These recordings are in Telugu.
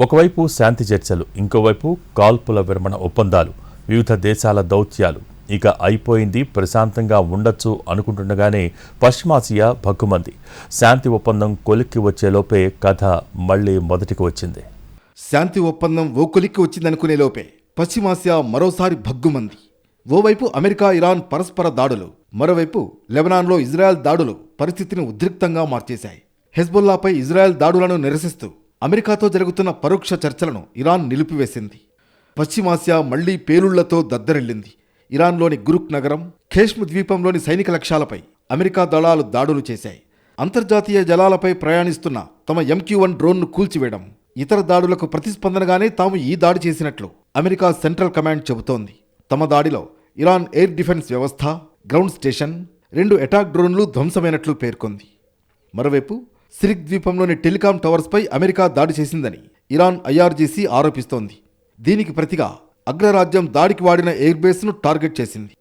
ఒకవైపు శాంతి చర్చలు, ఇంకోవైపు కాల్పుల విరమణ ఒప్పందాలు, వివిధ దేశాల దౌత్యాలు. ఇక అయిపోయింది, ప్రశాంతంగా ఉండొచ్చు అనుకుంటుండగానే పశ్చిమాసియా భగ్గుమంది. శాంతి ఒప్పందం కొలిక్కి వచ్చేలోపే కథ మళ్లీ మొదటికి వచ్చింది. శాంతి ఒప్పందం ఓ కొలిక్కి వచ్చిందనుకునే లోపే పశ్చిమాసియా మరోసారి భగ్గుమంది. ఓవైపు అమెరికా ఇరాన్ పరస్పర దాడులు, మరోవైపు లెబనాన్లో ఇజ్రాయెల్ దాడులు పరిస్థితిని ఉద్రిక్తంగా మార్చేశాయి. హెజ్బొల్లాపై ఇజ్రాయెల్ దాడులను నిరసిస్తూ అమెరికాతో జరుగుతున్న పరోక్ష చర్చలను ఇరాన్ నిలిపివేసింది. పశ్చిమాసియా మళ్లీ పేలుళ్లతో దద్దరిల్లింది. ఇరాన్లోని గురుక్ నగరం, ఖేష్మ్ ద్వీపంలోని సైనిక లక్ష్యాలపై అమెరికా దళాలు దాడులు చేశాయి. అంతర్జాతీయ జలాలపై ప్రయాణిస్తున్న తమ MQ-1 డ్రోన్ను కూల్చివేయడం, ఇతర దాడులకు ప్రతిస్పందనగానే తాము ఈ దాడి చేసినట్లు అమెరికా సెంట్రల్ కమాండ్ చెబుతోంది. తమ దాడిలో ఇరాన్ ఎయిర్ డిఫెన్స్ వ్యవస్థ, గ్రౌండ్ స్టేషన్, 2 అటాక్ డ్రోన్లు ధ్వంసమైనట్లు పేర్కొంది. మరోవైపు సిరిక్ ద్వీపంలోని టెలికాం టవర్స్పై అమెరికా దాడి చేసిందని ఇరాన్ IRGC ఆరోపిస్తోంది. దీనికి ప్రతిగా అగ్రరాజ్యం దాడికి వాడిన ఎయిర్ బేస్ను టార్గెట్ చేసింది.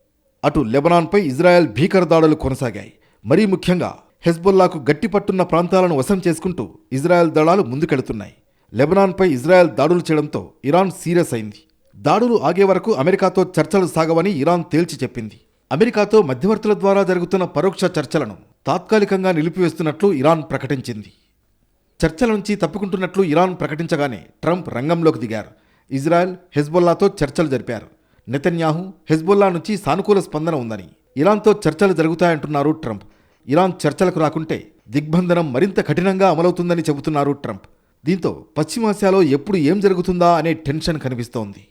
అటు లెబనాన్పై ఇజ్రాయెల్ భీకర దాడులు కొనసాగాయి. మరీ ముఖ్యంగా హెజ్బొల్లాకు గట్టిపట్టున్న ప్రాంతాలను వశం చేసుకుంటూ ఇజ్రాయెల్ దళాలు ముందుకెడుతున్నాయి. లెబనాన్పై ఇజ్రాయెల్ దాడులు చేయడంతో ఇరాన్ సీరియస్ అయింది. దాడులు ఆగే వరకు అమెరికాతో చర్చలు సాగవని ఇరాన్ తేల్చి చెప్పింది. అమెరికాతో మధ్యవర్తుల ద్వారా జరుగుతున్న పరోక్ష చర్చలను తాత్కాలికంగా నిలిపివేస్తున్నట్లు ఇరాన్ ప్రకటించింది. చర్చల నుంచి తప్పుకుంటున్నట్లు ఇరాన్ ప్రకటించగానే ట్రంప్ రంగంలోకి దిగారు. ఇజ్రాయెల్, హెజ్బొల్లాతో చర్చలు జరిపారు. నెతన్యాహు, హెజ్బొల్లా నుంచి సానుకూల స్పందన ఉందని ఇరాన్తో చర్చలు జరుగుతాయంటున్నారు ట్రంప్. ఇరాన్ చర్చలకు రాకుంటే దిగ్బంధనం మరింత కఠినంగా అమలవుతుందని చెబుతున్నారు ట్రంప్. దీంతో పశ్చిమాసియాలో ఎప్పుడు ఏం జరుగుతుందా అనే టెన్షన్ కనిపిస్తోంది.